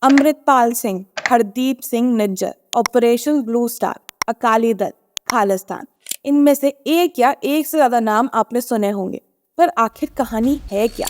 Amritpal Singh, Hardeep Singh Nijjar, operation blue star, Akali Dal, Khalistan. इनमें से एक या एक से ज्यादा नाम आपने सुने होंगे, पर आखिर कहानी है क्या?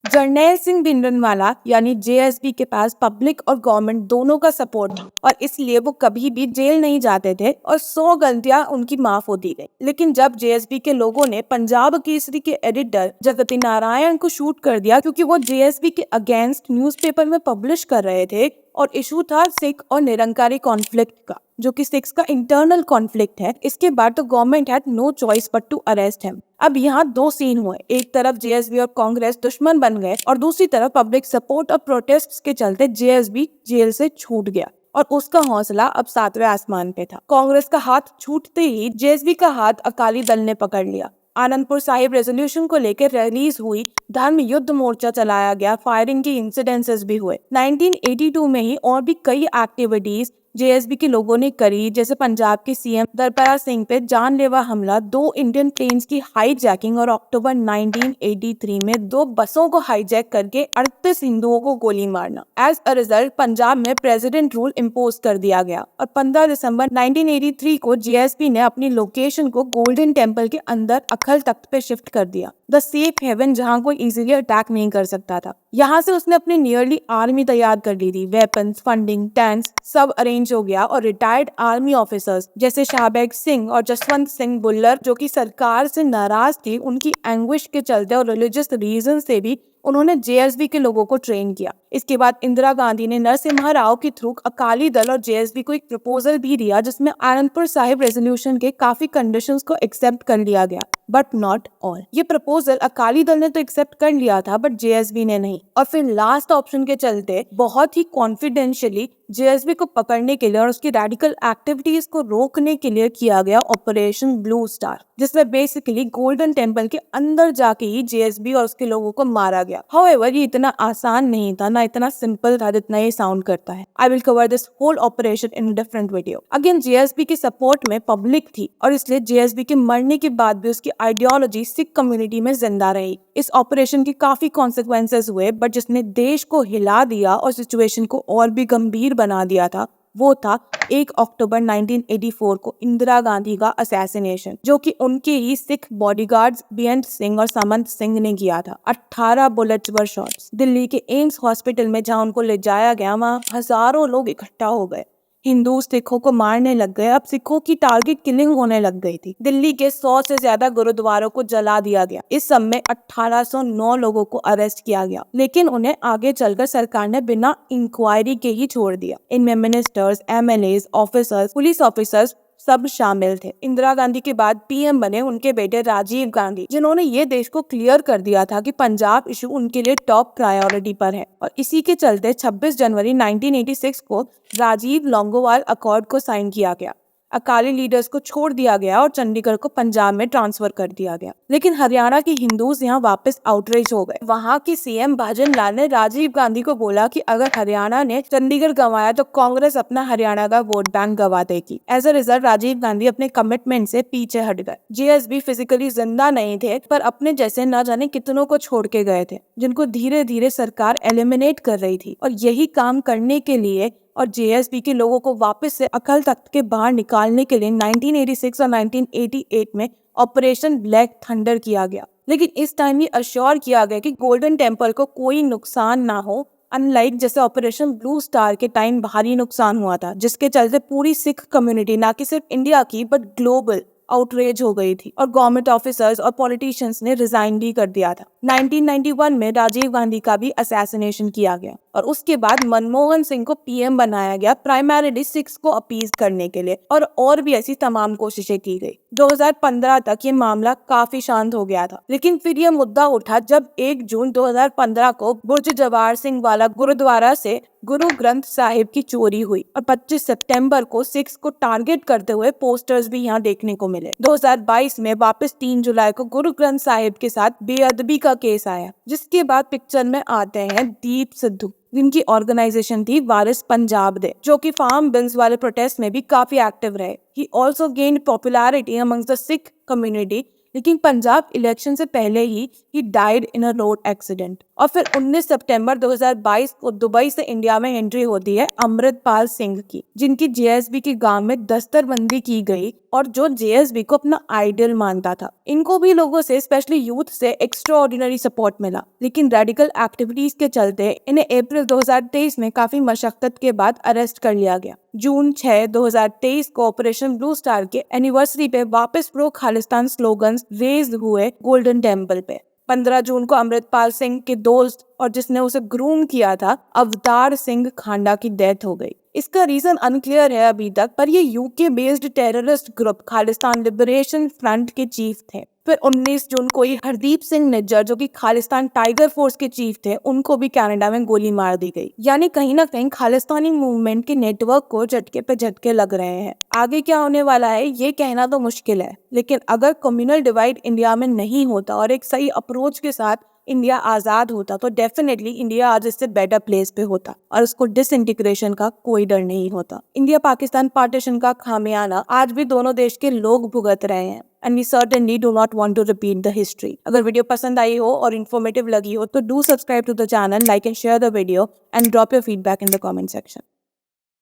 जर्नैल सिंह भिंडरनवाला यानी जेएसपी के पास पब्लिक और गवर्नमेंट दोनों का सपोर्ट था और इसलिए वो कभी भी जेल नहीं जाते थे और 100 गलतियां उनकी माफ होती गई। लेकिन जब जेएसपी के लोगों ने पंजाब केसरी के एडिटर जगती नारायण को शूट कर दिया क्योंकि वो जेएसपी के अगेंस्ट न्यूज़पेपर में पब्लिश कर रहे थे और इशू था सिख और निरंकारी कॉन्फ्लिक्ट का, जो कि सिक्स का इंटरनल कॉन्फ्लिक्ट है। इसके बाद तो government had no choice but to arrest him. अब यहाँ दो सीन हुए, एक तरफ जेएसबी और कांग्रेस दुश्मन बन गए और दूसरी तरफ पब्लिक सपोर्ट और प्रोटेस्ट के चलते जेएसबी जेल से छूट गया और उसका हौसला अब 7वें आसमान पे था। कांग्रेस का हाथ छूटते ही जेएसबी का हाथ अकाली दल ने पकड़ लिया। आनंदपुर साहिब रेजोल्यूशन को लेकर रिलीज हुई, धर्म युद्ध मोर्चा चलाया गया, फायरिंग के इंसिडेंसेस भी हुए। 1982 में ही और भी कई एक्टिविटीज जेएसबी के लोगों ने करी, जैसे पंजाब के सीएम दरबारा सिंह पे जानलेवा हमला, 2 इंडियन प्लेन्स की हाईजैकिंग और अक्टूबर 1983 में 2 बसों को हाईजैक करके 38 हिंदुओं को गोली मारना। एज अ रिजल्ट पंजाब में प्रेसिडेंट रूल इम्पोज कर दिया गया और 15 दिसंबर 1983 को जेएसपी ने अपनी लोकेशन को गोल्डन टेम्पल के अंदर अखल तख्त पे शिफ्ट कर दिया, द सेफ हेवन, जहाँ कोई इजीली अटैक नहीं कर सकता था। यहाँ से उसने अपनी नियरली आर्मी तैयार कर ली थी, वेपन्स, फंडिंग, टैंक्स सब अरेंज हो गया और रिटायर्ड आर्मी ऑफिसर्स जैसे शाहबैग सिंह और जसवंत सिंह बुल्लर, जो कि सरकार से नाराज थी, उनकी एंग्विश के चलते और रिलीजियस रीजन से भी उन्होंने जेएसबी के लोगों को ट्रेन किया। इसके बाद इंदिरा गांधी ने नरसिम्हा राव के थ्रू अकाली दल और जेएसबी को एक प्रपोजल भी दिया जिसमें आनंदपुर साहिब रेजोल्यूशन के काफी कंडीशंस को एक्सेप्ट कर लिया गया, बट नॉट ऑल। ये प्रपोजल अकाली दल ने तो एक्सेप्ट कर लिया था बट जेएसबी ने नहीं। और फिर लास्ट ऑप्शन के चलते बहुत ही कॉन्फिडेंशियली जेएसबी को पकड़ने के लिए और उसकी रेडिकल एक्टिविटीज को रोकने के लिए किया गया ऑपरेशन ब्लू स्टार, जिसमें बेसिकली गोल्डन टेम्पल के अंदर जाके ही जेएसबी और उसके लोगों को मारा गया। हाउएवर ये इतना आसान नहीं था, ना इतना सिंपल था जितना ये साउंड करता है। I will cover this whole operation in different video. Again JSB की सपोर्ट में पब्लिक थी और इसलिए जेएसबी के मरने के बाद भी उसकी आइडियोलॉजी सिख कम्युनिटी में जिंदा रही। इस ऑपरेशन के काफी कॉन्सिक्वेंसेस हुए, बट जिसने देश को हिला दिया और सिचुएशन को और भी गंभीर बना दिया था वो था 1 अक्टूबर 1984 को इंदिरा गांधी का असैसिनेशन, जो कि उनके ही सिख बॉडीगार्ड्स बेअंत सिंह और सामंत सिंह ने किया था। 18 बुलेट्स वर शॉट्स। दिल्ली के एम्स हॉस्पिटल में जहां उनको ले जाया गया वहां हजारों लोग इकट्ठा हो गए। हिंदू सिखों को मारने लग गए, अब सिखों की टारगेट किलिंग होने लग गई थी। दिल्ली के 100 से ज्यादा गुरुद्वारों को जला दिया गया। इस सब में 1809 लोगों को अरेस्ट किया गया, लेकिन उन्हें आगे चलकर सरकार ने बिना इंक्वायरी के ही छोड़ दिया। इनमें ministers, MLAs, officers, police officers सब शामिल थे। इंदिरा गांधी के बाद पीएम बने उनके बेटे राजीव गांधी, जिन्होंने ये देश को क्लियर कर दिया था कि पंजाब इशू उनके लिए टॉप प्रायोरिटी पर है। और इसी के चलते 26 जनवरी 1986 को राजीव लोंगोवाल अकॉर्ड को साइन किया गया। अकाली लीडर्स को छोड़ दिया गया और चंडीगढ़ को पंजाब में ट्रांसफर कर दिया गया। लेकिन हरियाणा के हिंदूज यहाँ वापस आउटरीच हो गए। वहाँ के सीएम भजन लाल ने राजीव गांधी को बोला कि अगर हरियाणा ने चंडीगढ़ गंवाया तो कांग्रेस अपना हरियाणा का वोट बैंक गंवा देगी। As a result Rajiv Gandhi अपने कमिटमेंट से पीछे हट गए। जेएसबी फिजिकली जिंदा नहीं थे, पर अपने जैसे न जाने कितनों को छोड़ के गए थे, जिनको धीरे धीरे सरकार एलिमिनेट कर रही थी। और यही काम करने के लिए और जेएसबी के लोगों को वापस से अकल तख्त के बाहर निकालने के लिए 1986 और 1988 में ऑपरेशन ब्लैक थंडर किया गया। लेकिन इस टाइम ये अश्योर किया गया कि गोल्डन टेम्पल को कोई नुकसान ना हो, अनलाइक जैसे ऑपरेशन ब्लू स्टार के टाइम भारी नुकसान हुआ था, जिसके चलते पूरी सिख कम्युनिटी, ना कि सिर्फ इंडिया की बट ग्लोबल, आउटरेज हो गई थी और गवर्नमेंट ऑफिसर्स और पॉलिटिशियंस ने रिजाइन भी कर दिया था। 1991 में राजीव गांधी का भी असैसिनेशन किया गया और उसके बाद मनमोहन सिंह को पीएम बनाया गया, प्राइमरीली सिख्स को अपीज करने के लिए, और भी ऐसी तमाम कोशिशें की गई। 2015 तक ये मामला काफी शांत हो गया था, लेकिन फिर ये मुद्दा उठा जब 1 जून 2015 को बुर्ज जवाहर सिंह वाला गुरुद्वारा से गुरु ग्रंथ साहिब की चोरी हुई और 25 सितंबर को सिख्स को टारगेट करते हुए पोस्टर्स भी यहाँ देखने को मिले। 2022 में वापस 3 जुलाई को गुरु ग्रंथ साहिब के साथ बेअदबी का का केस आया, जिसके बाद पिक्चर में आते हैं दीप सिद्धू, जिनकी ऑर्गेनाइजेशन थी वारिस पंजाब दे, जो कि फार्म बिल्स वाले प्रोटेस्ट में भी काफी एक्टिव रहे। He also gained popularity amongst the Sikh community, लेकिन पंजाब इलेक्शन से पहले he died in a road accident. और फिर 19 सितंबर 2022 को दुबई से इंडिया में एंट्री होती है अमृतपाल सिंह की, जिनकी जेएसबी के गांव में दस्तरबंदी की गई और जो जेएसबी को अपना आइडल मानता था। इनको भी लोगों से, स्पेशली यूथ से एक्स्ट्राऑर्डिनरी सपोर्ट मिला, लेकिन रेडिकल एक्टिविटीज के चलते इन्हें अप्रैल 2023 में काफी मशक्कत के बाद अरेस्ट कर लिया गया। जून 6, 2023 को ऑपरेशन ब्लू स्टार के एनिवर्सरी पे वापस प्रो खालिस्तान स्लोगन्स रेज हुए गोल्डन टेम्पल पे। 15 जून को अमृतपाल सिंह के दोस्त और जिसने उसे ग्रूम किया था, अवतार सिंह खांडा की डेथ हो गई। इसका रीजन अनक्लियर है अभी तक, पर ये UK based terrorist group Khalistan liberation front के चीफ थे। फिर 19 जून को ही हरदीप सिंह निज्जर, जो कि खालिस्तान टाइगर फोर्स के चीफ थे, उनको भी कनाडा में गोली मार दी गई। यानी कहीं ना कहीं खालिस्तानी मूवमेंट के नेटवर्क को झटके पे झटके लग रहे हैं। आगे क्या होने वाला है ये कहना तो मुश्किल है, लेकिन अगर कम्युनल डिवाइड इंडिया में नहीं होता और एक सही अप्रोच के साथ इंडिया आजाद होता, तो डेफिनेटली इंडिया आज इससे बेटर प्लेस पे होता और उसको डिसइंटीग्रेशन का कोई डर नहीं होता। इंडिया पाकिस्तान पार्टीशन का खामियाना आज भी दोनों देश के लोग भुगत रहे हैं, and we certainly do not want to repeat the history. अगर वीडियो पसंद आई हो और इन्फॉर्मेटिव लगी हो तो do subscribe to the channel, like and share the video and drop your feedback in the comment section.